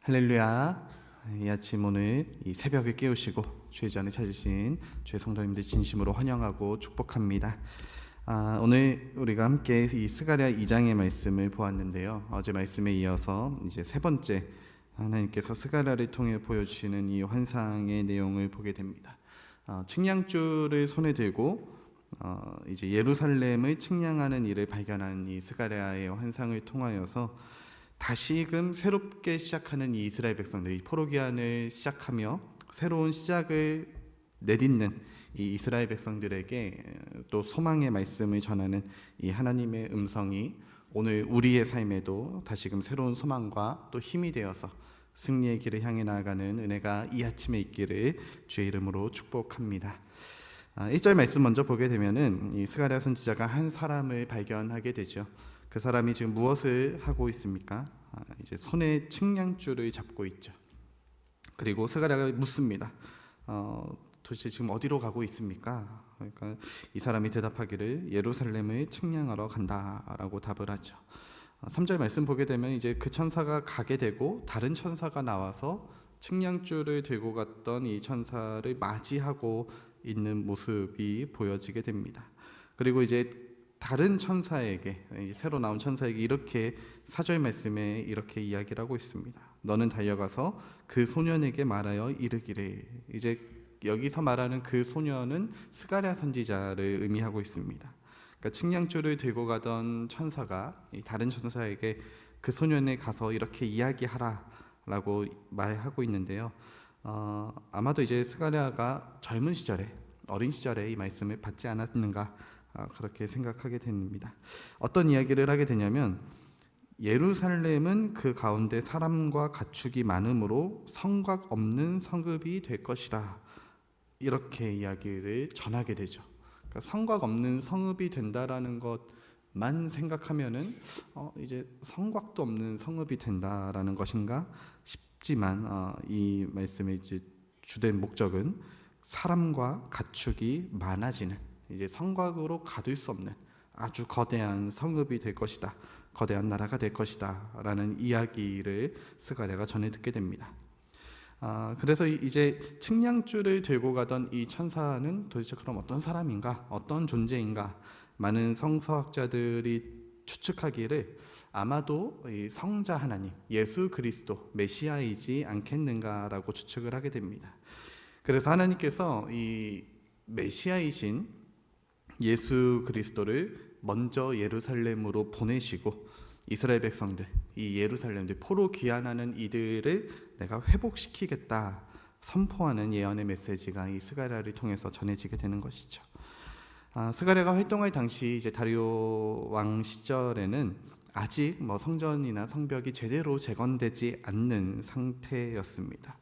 할렐루야. 이 아침 오늘 이 새벽에 깨우시고 주의 전에 찾으신 주의 성도님들 진심으로 환영하고 축복합니다. 오늘 우리가 함께 이 스가랴 2장의 말씀을 보았는데요. 어제 말씀에 이어서 이제 세 번째 하나님께서 스가랴를 통해 보여주시는 이 환상의 내용을 보게 됩니다. 측량줄을 손에 들고 이제 예루살렘을 측량하는 일을 발견한 이 스가랴의 환상을 통하여서 다시금 새롭게 시작하는 이 이스라엘 백성들, 이 포로기한을 시작하며 새로운 시작을 내딛는 이 이스라엘 백성들에게 또 소망의 말씀을 전하는 이 하나님의 음성이 오늘 우리의 삶에도 다시금 새로운 소망과 또 힘이 되어서 승리의 길을 향해 나아가는 은혜가 이 아침에 있기를 주의 이름으로 축복합니다. 1절 말씀 먼저 보게 되면은 이 스가랴 선지자가 한 사람을 발견하게 되죠. 그 사람이 지금 무엇을 하고 있습니까? 이제 손에 측량줄을 잡고 있죠. 그리고 스가랴가 묻습니다. 도대체 지금 어디로 가고 있습니까? 그러니까 이 사람이 대답하기를 예루살렘을 측량하러 간다라고 답을 하죠. 3절 말씀 보게 되면 이제 그 천사가 가게 되고 다른 천사가 나와서 측량줄을 들고 갔던 이 천사를 맞이하고 있는 모습이 보여지게 됩니다. 그리고 이제 다른 천사에게, 새로 나온 천사에게 이렇게 4절 말씀에 이렇게 이야기를 하고 있습니다. 너는 달려가서 그 소년에게 말하여 이르기를. 이제 여기서 말하는 그 소년은 스가랴 선지자를 의미하고 있습니다. 그러니까 측량줄을 들고 가던 천사가 다른 천사에게 그 소년에 가서 이렇게 이야기하라라고 말하고 있는데요. 아마도 이제 스가랴가 젊은 시절에, 어린 시절에 이 말씀을 받지 않았는가, 그렇게 생각하게 됩니다. 어떤 이야기를 하게 되냐면 예루살렘은 그 가운데 사람과 가축이 많으므로 성곽 없는 성읍이 될 것이라, 이렇게 이야기를 전하게 되죠. 그러니까 성곽 없는 성읍이 된다라는 것만 생각하면은 이제 성곽도 없는 성읍이 된다라는 것인가 싶지만 이 말씀의 이제 주된 목적은 사람과 가축이 많아지는, 이제 성곽으로 가둘 수 없는 아주 거대한 성읍이 될 것이다, 거대한 나라가 될 것이다 라는 이야기를 스가랴가 전해 듣게 됩니다. 그래서 이제 측량줄을 들고 가던 이 천사는 도대체 그럼 어떤 사람인가, 어떤 존재인가, 많은 성서학자들이 추측하기를 아마도 이 성자 하나님, 예수 그리스도 메시아이지 않겠는가라고 추측을 하게 됩니다. 그래서 하나님께서 이 메시아이신 예수 그리스도를 먼저 예루살렘으로 보내시고 이스라엘 백성들, 이 예루살렘들, 포로 귀환하는 이들을 내가 회복시키겠다 선포하는 예언의 메시지가 이 스가랴를 통해서 전해지게 되는 것이죠. 스가랴가 활동할 당시 이제 다리오 왕 시절에는 아직 성전이나 성벽이 제대로 재건되지 않는 상태였습니다.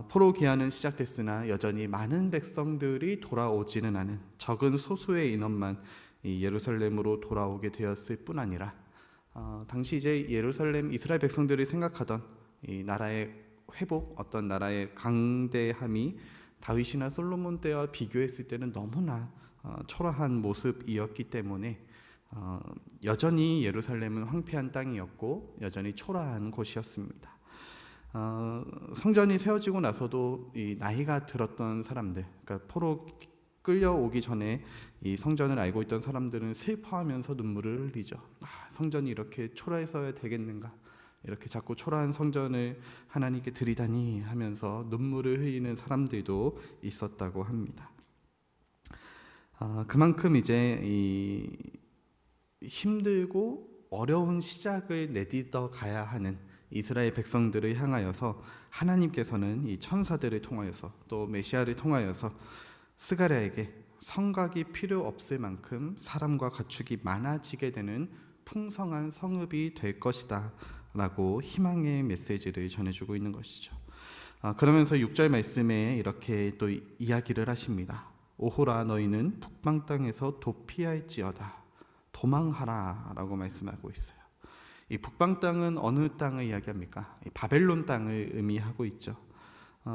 포로 귀환은 시작됐으나 여전히 많은 백성들이 돌아오지는 않은 적은 소수의 인원만 이 예루살렘으로 돌아오게 되었을 뿐 아니라 당시 이제 예루살렘 이스라엘 백성들이 생각하던 이 나라의 회복, 어떤 나라의 강대함이 다윗이나 솔로몬 때와 비교했을 때는 너무나 초라한 모습이었기 때문에 여전히 예루살렘은 황폐한 땅이었고 여전히 초라한 곳이었습니다. 성전이 세워지고 나서도 이 나이가 들었던 사람들, 그러니까 포로 끌려오기 전에 이 성전을 알고 있던 사람들은 슬퍼하면서 눈물을 흘리죠. 성전이 이렇게 초라해서야 되겠는가, 이렇게 자꾸 초라한 성전을 하나님께 드리다니 하면서 눈물을 흘리는 사람들도 있었다고 합니다. 그만큼 이제 이 힘들고 어려운 시작을 내딛어 가야 하는 이스라엘 백성들을 향하여서 하나님께서는 이 천사들을 통하여서 또 메시아를 통하여서 스가랴에게 성곽이 필요 없을 만큼 사람과 가축이 많아지게 되는 풍성한 성읍이 될 것이다 라고 희망의 메시지를 전해주고 있는 것이죠. 그러면서 6절 말씀에 이렇게 또 이야기를 하십니다. 오호라, 너희는 북방 땅에서 도피할지어다, 도망하라 라고 말씀하고 있어요. 이 북방 땅은 어느 땅을 이야기합니까? 바벨론 땅을 의미하고 있죠.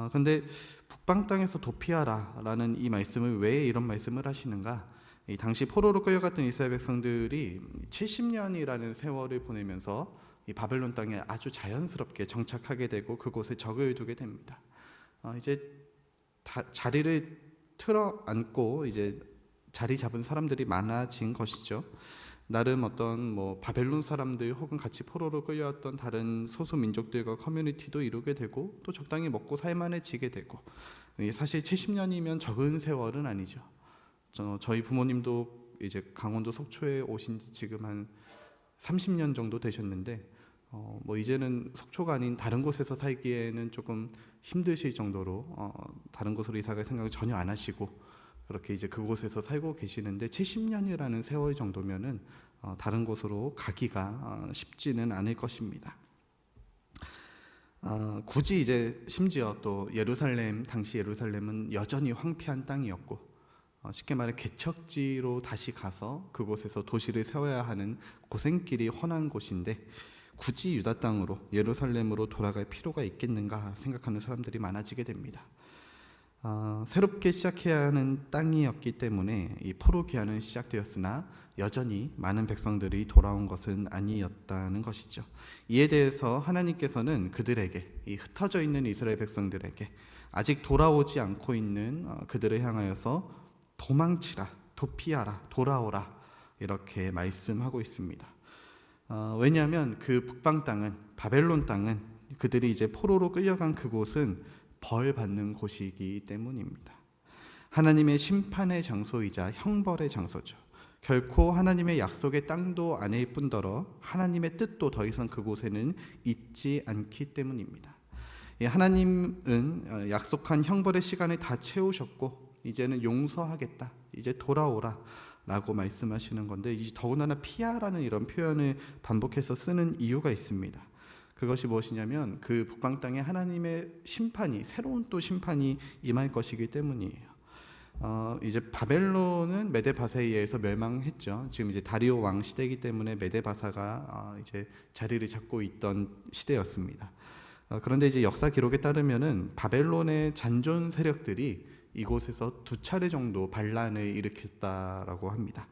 그런데 북방 땅에서 도피하라 라는 이 말씀을 왜 이런 말씀을 하시는가? 이 당시 포로로 끌려갔던 이스라엘 백성들이 70년이라는 세월을 보내면서 이 바벨론 땅에 아주 자연스럽게 정착하게 되고 그곳에 적을 두게 됩니다. 이제 자리를 틀어 앉고 이제 자리 잡은 사람들이 많아진 것이죠. 나름 어떤 바벨론 사람들 혹은 같이 포로로 끌려왔던 다른 소수 민족들과 커뮤니티도 이루게 되고 또 적당히 먹고 살만해지게 되고, 사실 70년이면 적은 세월은 아니죠. 저희 부모님도 이제 강원도 속초에 오신 지 지금 한 30년 정도 되셨는데 이제는 속초가 아닌 다른 곳에서 살기에는 조금 힘드실 정도로 다른 곳으로 이사갈 생각을 전혀 안 하시고 그렇게 이제 그곳에서 살고 계시는데, 70년이라는 세월 정도면은 다른 곳으로 가기가 쉽지는 않을 것입니다. 굳이 이제 심지어 또 당시 예루살렘은 여전히 황폐한 땅이었고, 쉽게 말해 개척지로 다시 가서 그곳에서 도시를 세워야 하는 고생길이 훤한 곳인데 굳이 유다 땅으로 예루살렘으로 돌아갈 필요가 있겠는가 생각하는 사람들이 많아지게 됩니다. 새롭게 시작해야 하는 땅이었기 때문에 이 포로 기한은 시작되었으나 여전히 많은 백성들이 돌아온 것은 아니었다는 것이죠. 이에 대해서 하나님께서는 그들에게, 이 흩어져 있는 이스라엘 백성들에게, 아직 돌아오지 않고 있는 그들을 향하여서 도망치라, 도피하라, 돌아오라 이렇게 말씀하고 있습니다. 왜냐하면 그 북방 땅은, 바벨론 땅은, 그들이 이제 포로로 끌려간 그곳은 벌 받는 곳이기 때문입니다. 하나님의 심판의 장소이자 형벌의 장소죠. 결코 하나님의 약속의 땅도 아닐 뿐더러 하나님의 뜻도 더 이상 그곳에는 있지 않기 때문입니다. 하나님은 약속한 형벌의 시간을 다 채우셨고 이제는 용서하겠다, 이제 돌아오라 라고 말씀하시는 건데, 이제 더군다나 피하라는 이런 표현을 반복해서 쓰는 이유가 있습니다. 그것이 무엇이냐면 그 북방 땅에 하나님의 심판이, 새로운 또 심판이 임할 것이기 때문이에요. 이제 바벨론은 메데바사에 의해서 멸망했죠. 지금 이제 다리오 왕 시대이기 때문에 메데바사가 이제 자리를 잡고 있던 시대였습니다. 그런데 이제 역사 기록에 따르면은 바벨론의 잔존 세력들이 이곳에서 2차례 정도 반란을 일으켰다라고 합니다.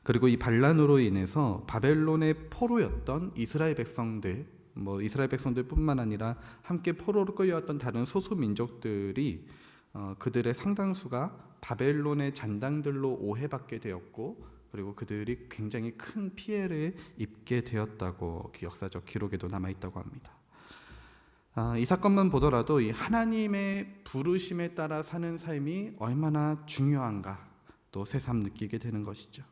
그리고 이 반란으로 인해서 바벨론의 포로였던 이스라엘 백성들, 이스라엘 백성들뿐만 아니라 함께 포로로 끌려왔던 다른 소수 민족들이 그들의 상당수가 바벨론의 잔당들로 오해받게 되었고, 그리고 그들이 굉장히 큰 피해를 입게 되었다고 역사적 기록에도 남아 있다고 합니다. 이 사건만 보더라도 이 하나님의 부르심에 따라 사는 삶이 얼마나 중요한가 또 새삼 느끼게 되는 것이죠.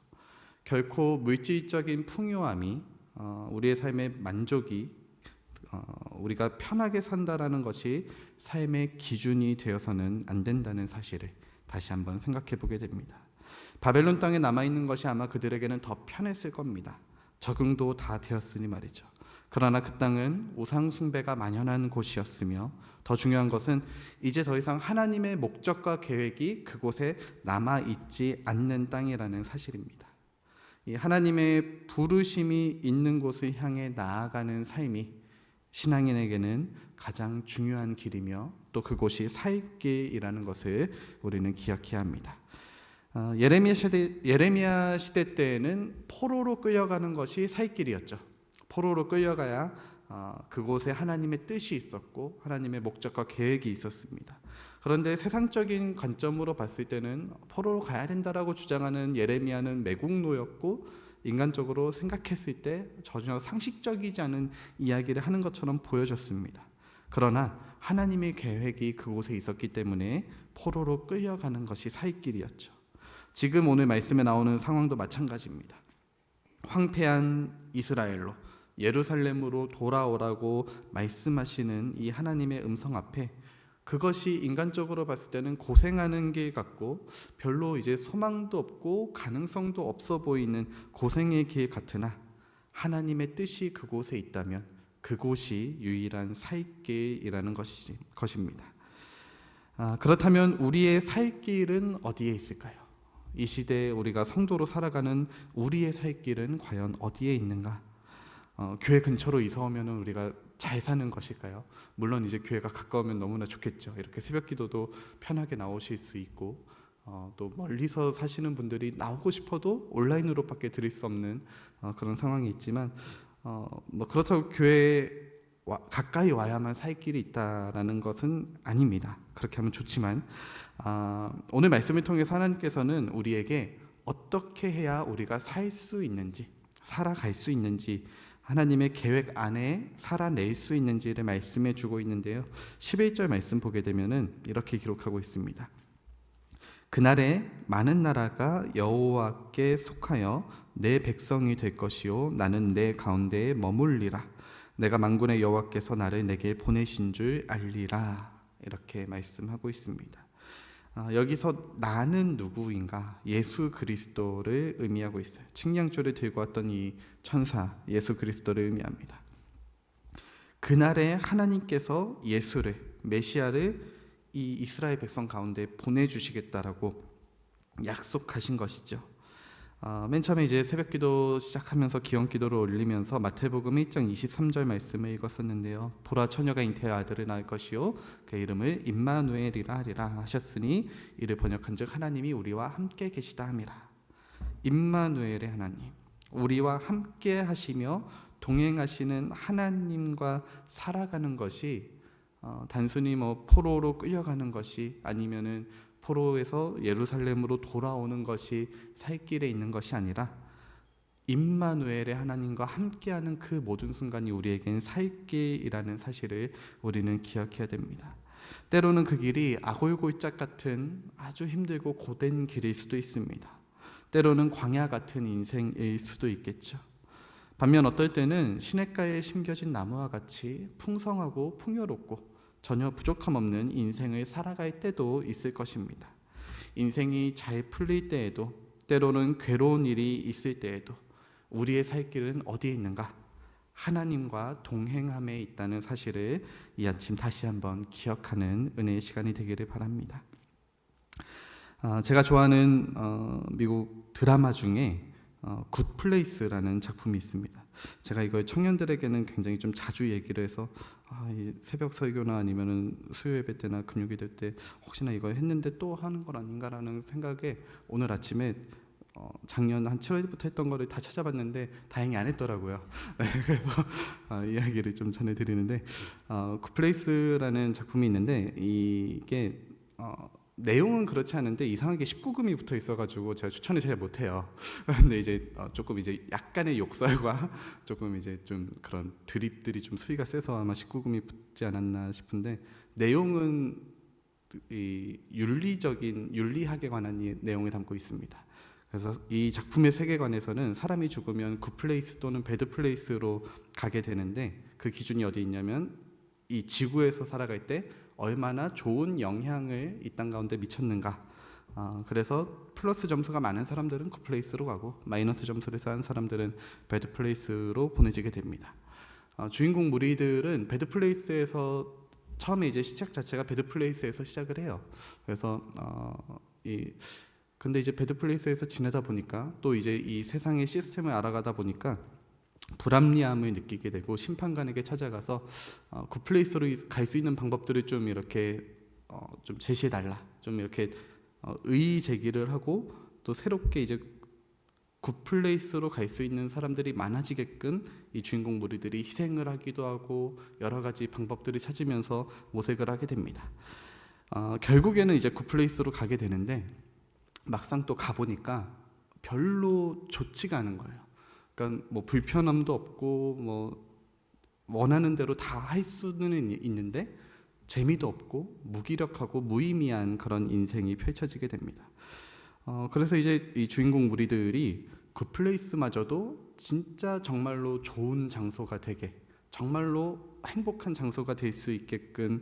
결코 물질적인 풍요함이 우리의 삶의 만족이, 우리가 편하게 산다라는 것이 삶의 기준이 되어서는 안 된다는 사실을 다시 한번 생각해 보게 됩니다. 바벨론 땅에 남아있는 것이 아마 그들에게는 더 편했을 겁니다. 적응도 다 되었으니 말이죠. 그러나 그 땅은 우상 숭배가 만연한 곳이었으며, 더 중요한 것은 이제 더 이상 하나님의 목적과 계획이 그곳에 남아있지 않는 땅이라는 사실입니다. 이 하나님의 부르심이 있는 곳을 향해 나아가는 삶이 신앙인에게는 가장 중요한 길이며 또 그곳이 살 길이라는 것을 우리는 기억해야 합니다. 예레미야 시대 때에는 포로로 끌려가는 것이 살 길이었죠. 포로로 끌려가야 그곳에 하나님의 뜻이 있었고 하나님의 목적과 계획이 있었습니다. 그런데 세상적인 관점으로 봤을 때는 포로로 가야 된다라고 주장하는 예레미야는 매국노였고, 인간적으로 생각했을 때 전혀 상식적이지 않은 이야기를 하는 것처럼 보여졌습니다. 그러나 하나님의 계획이 그곳에 있었기 때문에 포로로 끌려가는 것이 살 길이었죠. 지금 오늘 말씀에 나오는 상황도 마찬가지입니다. 황폐한 이스라엘로, 예루살렘으로 돌아오라고 말씀하시는 이 하나님의 음성 앞에 그것이 인간적으로 봤을 때는 고생하는 길 같고 별로 이제 소망도 없고 가능성도 없어 보이는 고생의 길 같으나, 하나님의 뜻이 그곳에 있다면 그곳이 유일한 살 길이라는 것입니다. 그렇다면 우리의 살 길은 어디에 있을까요? 이 시대에 우리가 성도로 살아가는 우리의 살 길은 과연 어디에 있는가? 교회 근처로 이사 오면 우리가 잘 사는 것일까요? 물론 이제 교회가 가까우면 너무나 좋겠죠. 이렇게 새벽 기도도 편하게 나오실 수 있고, 또 멀리서 사시는 분들이 나오고 싶어도 온라인으로밖에 드릴 수 없는 그런 상황이 있지만, 뭐 그렇다고 교회에 가까이 와야만 살 길이 있다라는 것은 아닙니다. 그렇게 하면 좋지만 오늘 말씀을 통해서 하나님께서는 우리에게 어떻게 해야 우리가 살 수 있는지, 살아갈 수 있는지, 하나님의 계획 안에 살아낼 수 있는지를 말씀해 주고 있는데요. 11절 말씀 보게 되면은 이렇게 기록하고 있습니다. 그날에 많은 나라가 여호와께 속하여 내 백성이 될 것이요 나는 내 가운데에 머물리라. 내가 만군의 여호와께서 나를 내게 보내신 줄 알리라. 이렇게 말씀하고 있습니다. 여기서 나는 누구인가? 예수 그리스도를 의미하고 있어요. 측량줄을 들고 왔던 이 천사 예수 그리스도를 의미합니다. 그날에 하나님께서 예수를, 메시아를 이 이스라엘 백성 가운데 보내주시겠다라고 약속하신 것이죠. 맨 처음에 이제 새벽기도 시작하면서 기원기도를 올리면서 마태복음 1장 23절 말씀을 읽었었는데요. 보라 처녀가 잉태할 아들을 낳을 것이요 그 이름을 임마누엘이라 하리라 하셨으니 이를 번역한즉 하나님이 우리와 함께 계시다 함이라. 임마누엘의 하나님, 우리와 함께 하시며 동행하시는 하나님과 살아가는 것이 단순히 뭐 포로로 끌려가는 것이 아니면은 포로에서 예루살렘으로 돌아오는 것이 살 길에 있는 것이 아니라 임마누엘의 하나님과 함께하는 그 모든 순간이 우리에겐 살 길이라는 사실을 우리는 기억해야 됩니다. 때로는 그 길이 아골골짝 같은 아주 힘들고 고된 길일 수도 있습니다. 때로는 광야 같은 인생일 수도 있겠죠. 반면 어떨 때는 시냇가에 심겨진 나무와 같이 풍성하고 풍요롭고 전혀 부족함 없는 인생을 살아갈 때도 있을 것입니다. 인생이 잘 풀릴 때에도, 때로는 괴로운 일이 있을 때에도 우리의 살 길은 어디에 있는가? 하나님과 동행함에 있다는 사실을 이 아침 다시 한번 기억하는 은혜의 시간이 되기를 바랍니다. 제가 좋아하는 미국 드라마 중에 굿플레이스라는 작품이 있습니다. 제가 이걸 청년들에게는 굉장히 좀 자주 얘기를 해서 이 새벽 설교나 아니면은 수요 예배 때나 금요 기도 때 혹시나 이거 했는데 또 하는 건 아닌가라는 생각에 오늘 아침에 작년 한 7월부터 했던 거를 다 찾아봤는데 다행히 안 했더라고요. 네, 그래서 이야기를 좀 전해드리는데 굿플레이스라는 작품이 있는데 이게 내용은 그렇지 않은데 이상하게 19금이 붙어 있어가지고 제가 추천을 잘 못해요. 근데 이제 조금 이제 약간의 욕설과 조금 이제 좀 그런 드립들이 좀 수위가 세서 아마 19금이 붙지 않았나 싶은데 내용은 이 윤리학에 관한 내용을 담고 있습니다. 그래서 이 작품의 세계관에서는 사람이 죽으면 굿플레이스 또는 배드플레이스로 가게 되는데 그 기준이 어디 있냐면 이 지구에서 살아갈 때 얼마나 좋은 영향을 이 땅 가운데 미쳤는가. 그래서 플러스 점수가 많은 사람들은 굿플레이스로 가고 마이너스 점수를 쌓은 사람들은 배드플레이스로 보내지게 됩니다. 주인공 무리들은 배드플레이스에서 처음에 이제 시작 자체가 배드플레이스에서 시작을 해요. 그래서 근데 이제 배드플레이스에서 지내다 보니까 또 이제 이 세상의 시스템을 알아가다 보니까 불합리함을 느끼게 되고 심판관에게 찾아가서 굿플레이스로 갈 수 있는 방법들을 좀 이렇게 좀 제시해 달라, 좀 이렇게 의의 제기를 하고 또 새롭게 이제 굿플레이스로 갈 수 있는 사람들이 많아지게끔 이 주인공 무리들이 희생을 하기도 하고 여러 가지 방법들을 찾으면서 모색을 하게 됩니다. 결국에는 이제 굿플레이스로 가게 되는데 막상 또 가보니까 별로 좋지가 않은 거예요. 그러니까 뭐 불편함도 없고 뭐 원하는 대로 다 할 수는 있는데 재미도 없고 무기력하고 무의미한 그런 인생이 펼쳐지게 됩니다. 그래서 이제 이 주인공 무리들이 굿플레이스마저도 진짜 정말로 좋은 장소가 되게, 정말로 행복한 장소가 될 수 있게끔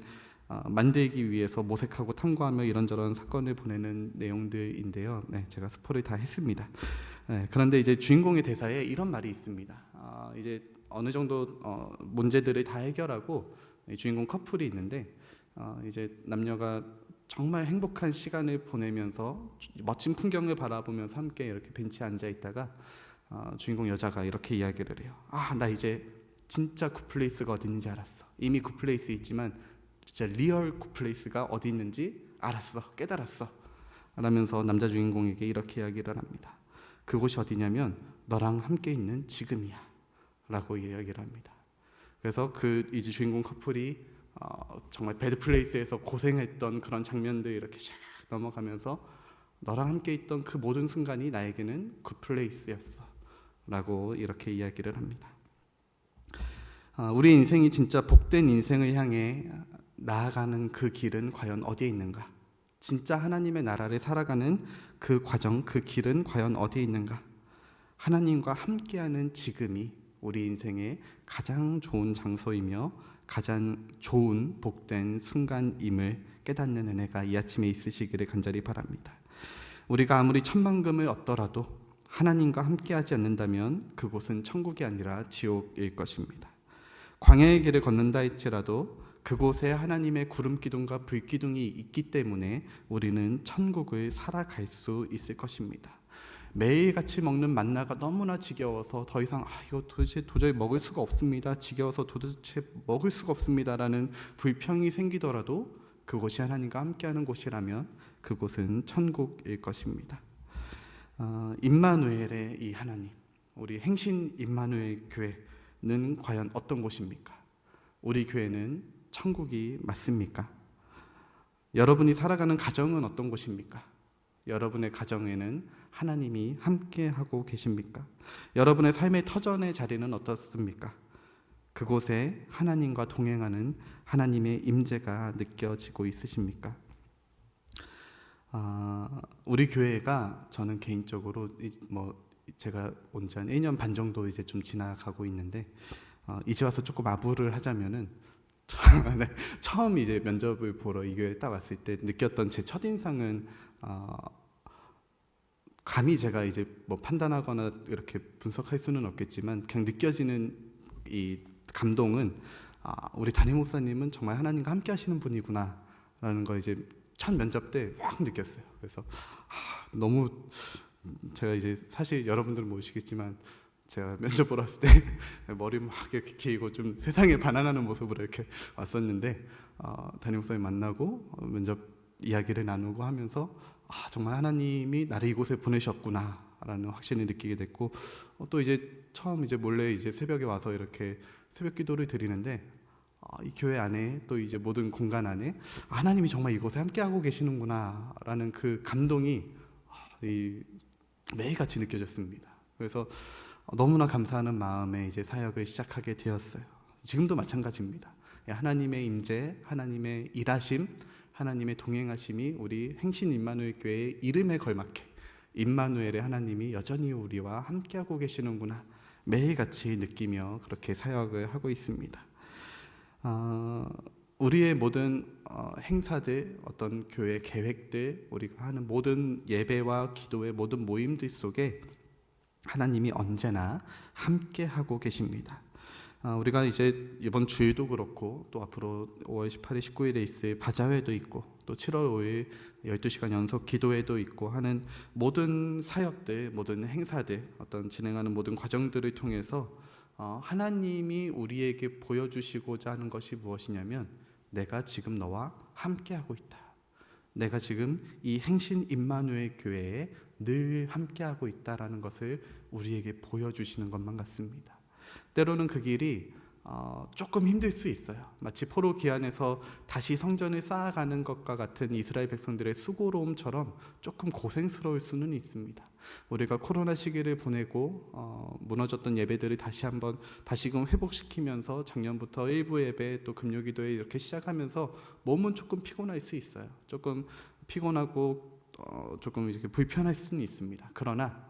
만들기 위해서 모색하고 탐구하며 이런저런 사건을 보내는 내용들인데요. 네, 제가 스포를 다 했습니다. 네, 그런데 이제 주인공의 대사에 이런 말이 있습니다. 이제 어느 정도 문제들을 다 해결하고 주인공 커플이 있는데 이제 남녀가 정말 행복한 시간을 보내면서 멋진 풍경을 바라보면서 함께 이렇게 벤치에 앉아 있다가 주인공 여자가 이렇게 이야기를 해요. 나 이제 진짜 굿플레이스가 어디 있는지 알았어. 이미 굿플레이스 있지만 진짜 리얼 굿플레이스가 어디 있는지 알았어, 깨달았어 라면서 남자 주인공에게 이렇게 이야기를 합니다. 그곳이 어디냐면 너랑 함께 있는 지금이야 라고 이야기를 합니다. 그래서 그 이제 주인공 커플이 정말 배드 플레이스에서 고생했던 그런 장면들 이렇게 샥 넘어가면서 너랑 함께 있던 그 모든 순간이 나에게는 굿 플레이스였어 라고 이렇게 이야기를 합니다. 우리 인생이 진짜 복된 인생을 향해 나아가는 그 길은 과연 어디에 있는가? 진짜 하나님의 나라를 살아가는 그 과정, 그 길은 과연 어디에 있는가? 하나님과 함께하는 지금이 우리 인생의 가장 좋은 장소이며 가장 좋은 복된 순간임을 깨닫는 은혜가 이 아침에 있으시기를 간절히 바랍니다. 우리가 아무리 천만금을 얻더라도 하나님과 함께하지 않는다면 그곳은 천국이 아니라 지옥일 것입니다. 광야의 길을 걷는다 할지라도 그곳에 하나님의 구름 기둥과 불 기둥이 있기 때문에 우리는 천국을 살아갈 수 있을 것입니다. 매일같이 먹는 만나가 너무나 지겨워서 더 이상 이거 도저히 먹을 수가 없습니다. 지겨워서 도대체 먹을 수가 없습니다라는 불평이 생기더라도 그곳이 하나님과 함께하는 곳이라면 그곳은 천국일 것입니다. 임마누엘의 이 하나님, 우리 행신 임마누엘 교회는 과연 어떤 곳입니까? 우리 교회는 천국이 맞습니까? 여러분이 살아가는 가정은 어떤 곳입니까? 여러분의 가정에는 하나님이 함께하고 계십니까? 여러분의 삶의 터전의 자리는 어떻습니까? 그곳에 하나님과 동행하는 하나님의 임재가 느껴지고 있으십니까? 우리 교회가 저는 개인적으로 제가 온 지 한 1년 반 정도 이제 좀 지나가고 있는데 이제 와서 조금 아부를 하자면은 네, 처음 이제 면접을 보러 이 교회에 딱 왔을 때 느꼈던 제 첫인상은 감히 제가 이제 판단하거나 이렇게 분석할 수는 없겠지만 그냥 느껴지는 이 감동은 우리 담임 목사님은 정말 하나님과 함께 하시는 분이구나라는 걸 이제 첫 면접 때 확 느꼈어요. 그래서 너무 제가 이제 사실 여러분들은 모르시겠지만 제가 면접 보러 왔을 때 머리 막 이렇게 길고 좀 세상에 반환하는 모습으로 이렇게 왔었는데 담임 목사님 만나고 면접 이야기를 나누고 하면서 정말 하나님이 나를 이곳에 보내셨구나라는 확신을 느끼게 됐고 또 이제 처음 이제 몰래 이제 새벽에 와서 이렇게 새벽 기도를 드리는데 이 교회 안에 또 이제 모든 공간 안에 하나님이 정말 이곳에 함께하고 계시는구나라는 그 감동이 매일같이 느껴졌습니다. 그래서 너무나 감사하는 마음에 이제 사역을 시작하게 되었어요. 지금도 마찬가지입니다. 하나님의 임재, 하나님의 일하심, 하나님의 동행하심이 우리 행신 임마누엘 교회의 이름에 걸맞게 임마누엘의 하나님이 여전히 우리와 함께하고 계시는구나 매일같이 느끼며 그렇게 사역을 하고 있습니다. 우리의 모든 행사들, 어떤 교회 계획들, 우리가 하는 모든 예배와 기도의 모든 모임들 속에 하나님이 언제나 함께하고 계십니다. 우리가 이제 이번 주일도 그렇고 또 앞으로 5월 18일, 19일에 있을 바자회도 있고 또 7월 5일 12시간 연속 기도회도 있고 하는 모든 사역들, 모든 행사들, 어떤 진행하는 모든 과정들을 통해서 하나님이 우리에게 보여주시고자 하는 것이 무엇이냐면 내가 지금 너와 함께하고 있다. 내가 지금 이 행신 임마누엘 교회에 늘 함께하고 있다라는 것을 우리에게 보여주시는 것만 같습니다. 때로는 그 길이 조금 힘들 수 있어요. 마치 포로 기한에서 다시 성전을 쌓아가는 것과 같은 이스라엘 백성들의 수고로움처럼 조금 고생스러울 수는 있습니다. 우리가 코로나 시기를 보내고 무너졌던 예배들을 다시금 회복시키면서 작년부터 일부 예배 또 금요기도에 이렇게 시작하면서 몸은 조금 피곤할 수 있어요. 조금 피곤하고 조금 이렇게 불편할 수는 있습니다. 그러나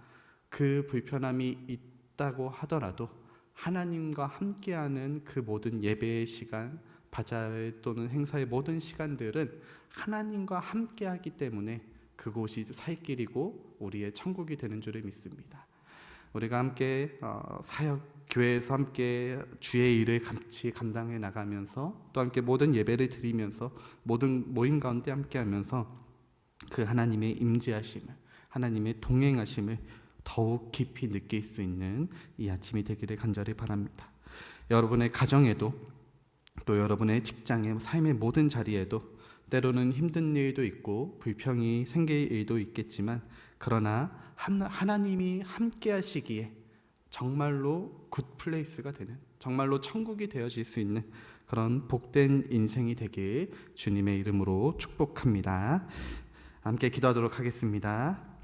그 불편함이 있다고 하더라도 하나님과 함께하는 그 모든 예배의 시간, 바자회 또는 행사의 모든 시간들은 하나님과 함께하기 때문에 그곳이 살 길이고 우리의 천국이 되는 줄을 믿습니다. 우리가 함께 사역, 교회에서 함께 주의 일을 같이 감당해 나가면서 또 함께 모든 예배를 드리면서 모든 모임 가운데 함께하면서 그 하나님의 임재하심을, 하나님의 동행하심을 더욱 깊이 느낄 수 있는 이 아침이 되기를 간절히 바랍니다. 여러분의 가정에도 또 여러분의 직장의 삶의 모든 자리에도 때로는 힘든 일도 있고 불평이 생길 일도 있겠지만 그러나 하나님이 함께 하시기에 정말로 굿 플레이스가 되는, 정말로 천국이 되어질 수 있는 그런 복된 인생이 되길 주님의 이름으로 축복합니다. 함께 기도하도록 하겠습니다.